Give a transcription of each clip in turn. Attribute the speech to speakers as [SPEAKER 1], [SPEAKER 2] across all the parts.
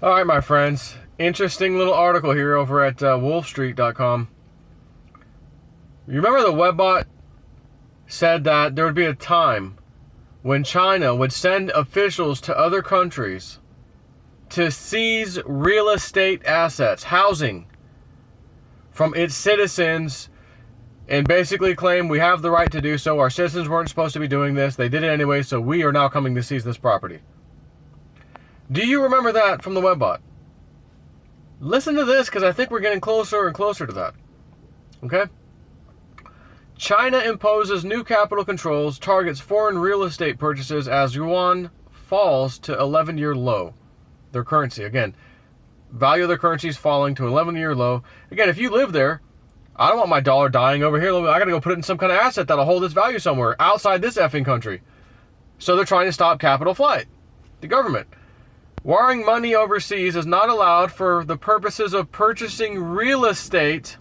[SPEAKER 1] All right, my friends. Interesting little article here over at wolfstreet.com. You remember the Webbot said that there would be a time when China would send officials to other countries to seize real estate assets, housing, from its citizens and basically claim we have the right to do so. Our citizens weren't supposed to be doing this. They did it anyway, so we are now coming to seize this property. Do you remember that from the Webbot? Listen to this, because I think we're getting closer and closer to that. Okay? China imposes new capital controls, targets foreign real estate purchases as yuan falls to 11-year low. Their currency, again, value of their currency is falling to 11-year low. Again, if you live there, I don't want my dollar dying over here. I got to go put it in some kind of asset that'll hold its value somewhere outside this effing country. So they're trying to stop capital flight. The government. Wiring money overseas is not allowed for the purposes of purchasing real estate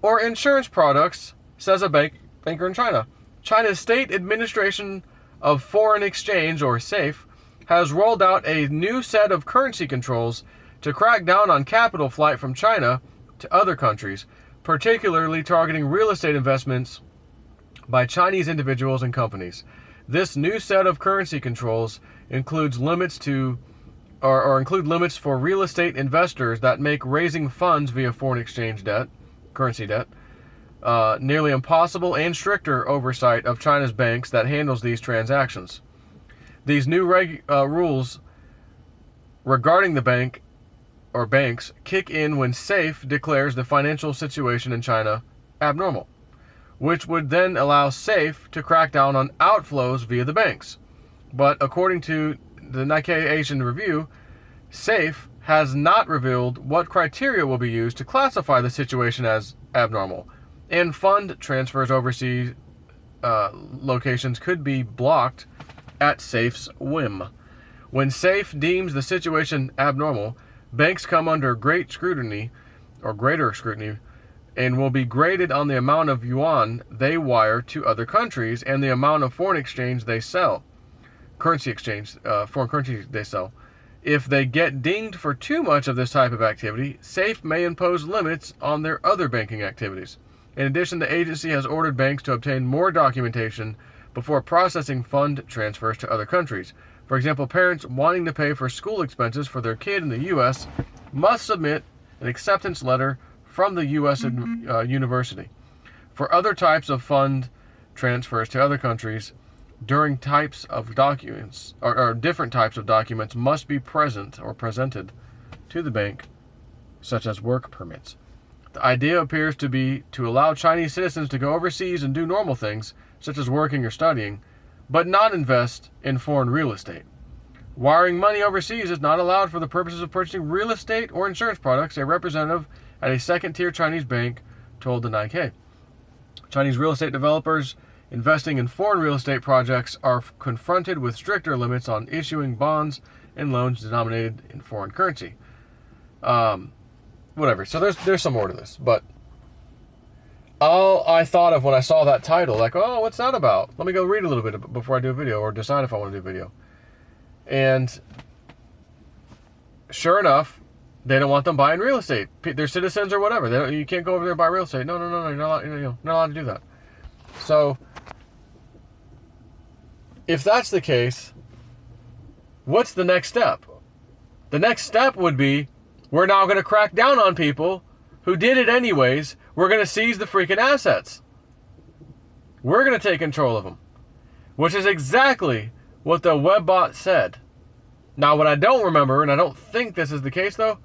[SPEAKER 1] or insurance products, says a banker in China. China's State Administration of Foreign Exchange, or SAFE, has rolled out a new set of currency controls to crack down on capital flight from China to other countries, particularly targeting real estate investments by Chinese individuals and companies. This new set of currency controls includes limits to include limits for real estate investors that make raising funds via foreign exchange debt, currency debt, nearly impossible, and stricter oversight of China's banks that handles these transactions. These new rules regarding the bank or banks kick in when SAFE declares the financial situation in China abnormal, which would then allow SAFE to crack down on outflows via the banks. But according to the Nikkei Asian Review, SAFE has not revealed what criteria will be used to classify the situation as abnormal, and fund transfers overseas locations could be blocked at SAFE's whim. When SAFE deems the situation abnormal, banks come under greater scrutiny, and will be graded on the amount of yuan they wire to other countries and the amount of foreign exchange they sell. Foreign currency they sell. If they get dinged for too much of this type of activity, SAFE may impose limits on their other banking activities. In addition, the agency has ordered banks to obtain more documentation before processing fund transfers to other countries. For example, parents wanting to pay for school expenses for their kid in the U.S. must submit an acceptance letter from the U.S. University. For other types of fund transfers to other countries, different types of documents must be presented to the bank, such as work permits. The idea appears to be to allow Chinese citizens to go overseas and do normal things, such as working or studying, but not invest in foreign real estate. Wiring money overseas is not allowed for the purposes of purchasing real estate or insurance products, a representative at a second-tier Chinese bank told the Nikkei. Chinese real estate developers investing in foreign real estate projects are confronted with stricter limits on issuing bonds and loans denominated in foreign currency. Whatever. So there's some more to this, but all I thought of when I saw that title, like, oh, what's that about? Let me go read a little bit before I do a video, or decide if I want to do a video. And sure enough, they don't want them buying real estate. They're citizens or whatever. You can't go over there and buy real estate. No, you're not allowed to do that. So if that's the case, what's the next step? The next step would be, we're now going to crack down on people who did it anyways. We're going to seize the freaking assets. We're going to take control of them, which is exactly what the Webbot said. Now, what I don't remember, and I don't think this is the case though,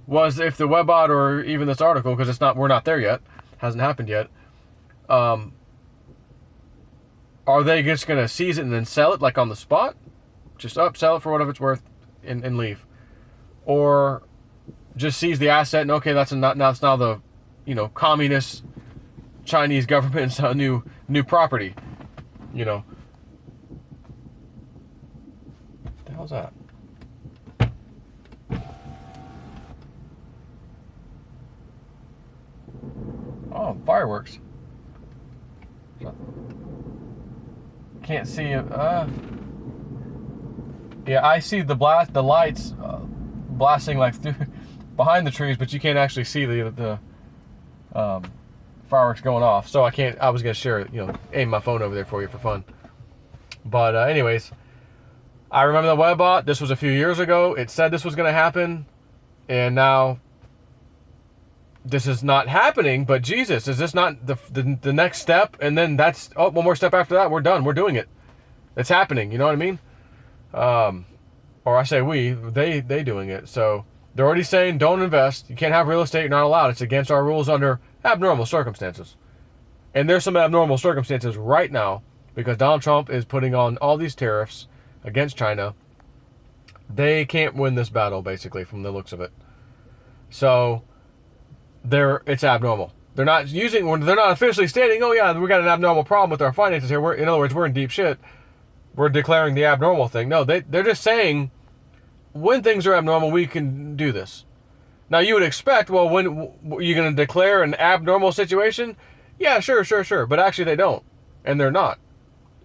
[SPEAKER 1] was if the Webbot or even this article, because we're not there yet, hasn't happened yet. Are they just going to seize it and then sell it like on the spot? Just sell it for whatever it's worth and leave, or just seize the asset and okay, that's now the communist Chinese government's new property. What the hell's that? Oh, fireworks. Can't see it. Yeah, I see the lights blasting like through behind the trees, but you can't actually see the fireworks going off. So I was gonna share it, aim my phone over there for you for fun. But anyways, I remember the Webbot. This was a few years ago. It said this was gonna happen, and now this is not happening. But Jesus, is this not the next step? And then that's one more step after that. We're done. We're doing it. It's happening. You know what I mean? Or I say they doing it. So they're already saying don't invest. You can't have real estate. You're not allowed. It's against our rules under abnormal circumstances. And there's some abnormal circumstances right now because Donald Trump is putting on all these tariffs against China. They can't win this battle, basically, from the looks of it. So it's abnormal. They're not officially stating, oh yeah, we got an abnormal problem with our finances here. In other words, we're in deep shit. We're declaring the abnormal thing. No, they're just saying when things are abnormal, we can do this. Now, you would expect, well, when you're going to declare an abnormal situation? Yeah, sure. But actually, they don't. And they're not.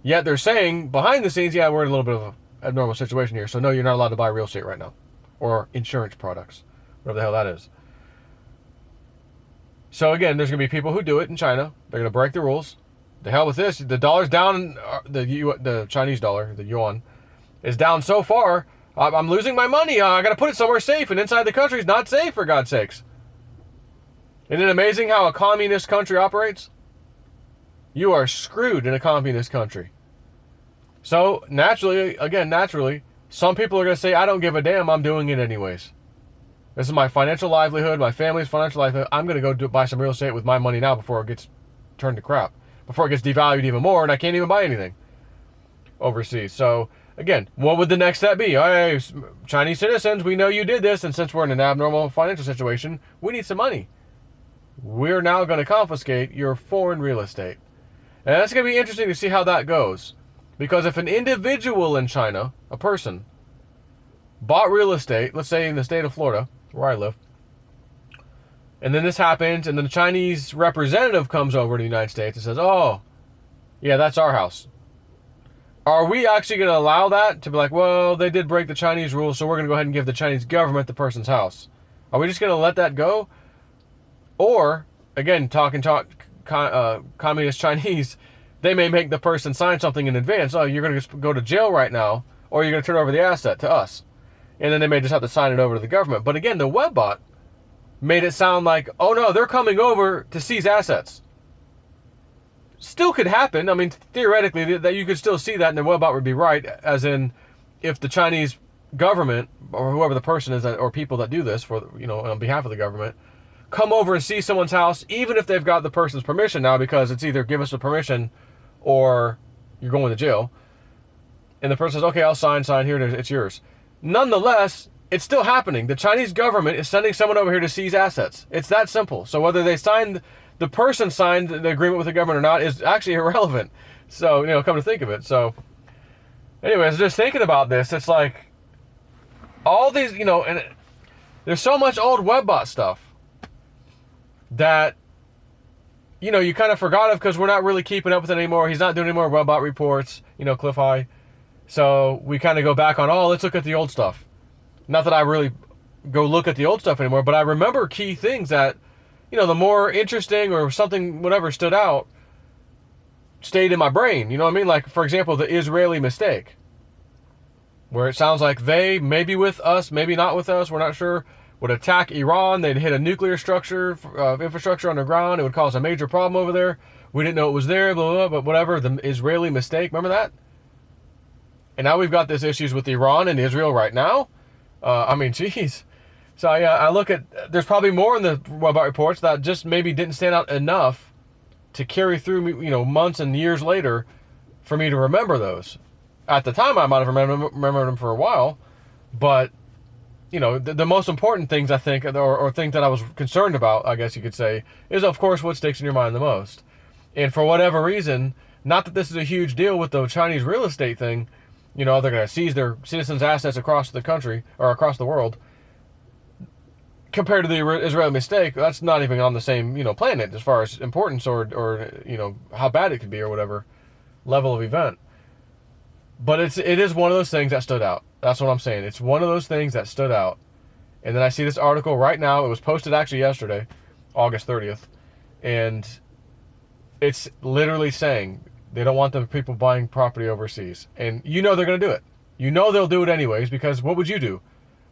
[SPEAKER 1] Yet they're saying behind the scenes, yeah, we're in a little bit of an abnormal situation here. So, no, you're not allowed to buy real estate right now. Or insurance products. Whatever the hell that is. So, again, there's going to be people who do it in China. They're going to break the rules. The hell with this. The dollar's down. The Chinese dollar, the yuan, is down so far. I'm losing my money. I got to put it somewhere safe. And inside the country is not safe, for God's sakes. Isn't it amazing how a communist country operates? You are screwed in a communist country. So, naturally, some people are going to say, I don't give a damn. I'm doing it anyways. This is my financial livelihood, my family's financial livelihood. I'm going to go buy some real estate with my money now before it gets turned to crap. Before it gets devalued even more and I can't even buy anything overseas. So, again, what would the next step be? Hey, Chinese citizens, we know you did this, and since we're in an abnormal financial situation, we need some money. We're now going to confiscate your foreign real estate. And that's going to be interesting to see how that goes. Because if an individual in China, a person, bought real estate, let's say in the state of Florida, where I live, and then this happens, and then the Chinese representative comes over to the United States and says, oh, yeah, that's our house. Are we actually going to allow that to be like, well, they did break the Chinese rules, so we're going to go ahead and give the Chinese government the person's house? Are we just going to let that go? Or, again, communist Chinese, they may make the person sign something in advance. Oh, you're going to go to jail right now, or you're going to turn over the asset to us. And then they may just have to sign it over to the government. But again, the Webbot made it sound like, oh no, they're coming over to seize assets. Still could happen. I mean, theoretically, that you could still see that, and the Webbot would be right, as in, if the Chinese government, or whoever the person is, or people that do this for, on behalf of the government, come over and seize someone's house, even if they've got the person's permission now, because it's either give us the permission, or you're going to jail, and the person says, okay, I'll sign here, it's yours. Nonetheless, it's still happening. The Chinese government is sending someone over here to seize assets. It's that simple. So whether the person signed the agreement with the government or not is actually irrelevant. So, come to think of it. So, anyways, just thinking about this, it's like all these, and there's so much old Webbot stuff that, you kind of forgot of because we're not really keeping up with it anymore. He's not doing any more Webbot reports, Cliff High. So we kind of go back on, let's look at the old stuff. Not that I really go look at the old stuff anymore, but I remember key things that, the more interesting or something, whatever, stood out, stayed in my brain. You know what I mean? Like, for example, the Israeli mistake, where it sounds like they, maybe with us, maybe not with us, we're not sure, would attack Iran. They'd hit a nuclear structure, infrastructure underground. It would cause a major problem over there. We didn't know it was there, blah, blah, blah, but whatever. The Israeli mistake, remember that? And now we've got these issues with Iran and Israel right now. Geez. So yeah, I look at, there's probably more in the Webbot reports that just maybe didn't stand out enough to carry through, months and years later for me to remember those. At the time, I might have remembered them for a while, but, the most important things I think, or things that I was concerned about, I guess you could say, is of course what sticks in your mind the most. And for whatever reason, not that this is a huge deal with the Chinese real estate thing, they're going to seize their citizens' assets across the country, or across the world. Compared to the Israeli mistake, that's not even on the same, planet as far as importance or how bad it could be or whatever level of event. But it is one of those things that stood out. That's what I'm saying. It's one of those things that stood out. And then I see this article right now. It was posted actually yesterday, August 30th. And it's literally saying they don't want the people buying property overseas. And you know they're going to do it. You know they'll do it anyways, because what would you do?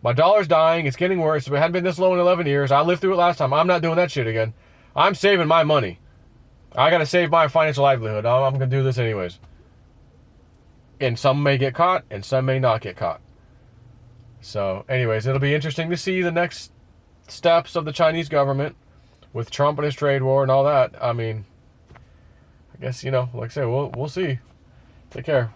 [SPEAKER 1] My dollar's dying. It's getting worse. It hadn't been this low in 11 years. I lived through it last time. I'm not doing that shit again. I'm saving my money. I got to save my financial livelihood. I'm going to do this anyways. And some may get caught, and some may not get caught. So, anyways, it'll be interesting to see the next steps of the Chinese government with Trump and his trade war and all that. I mean, I guess, like I say, we'll see. Take care.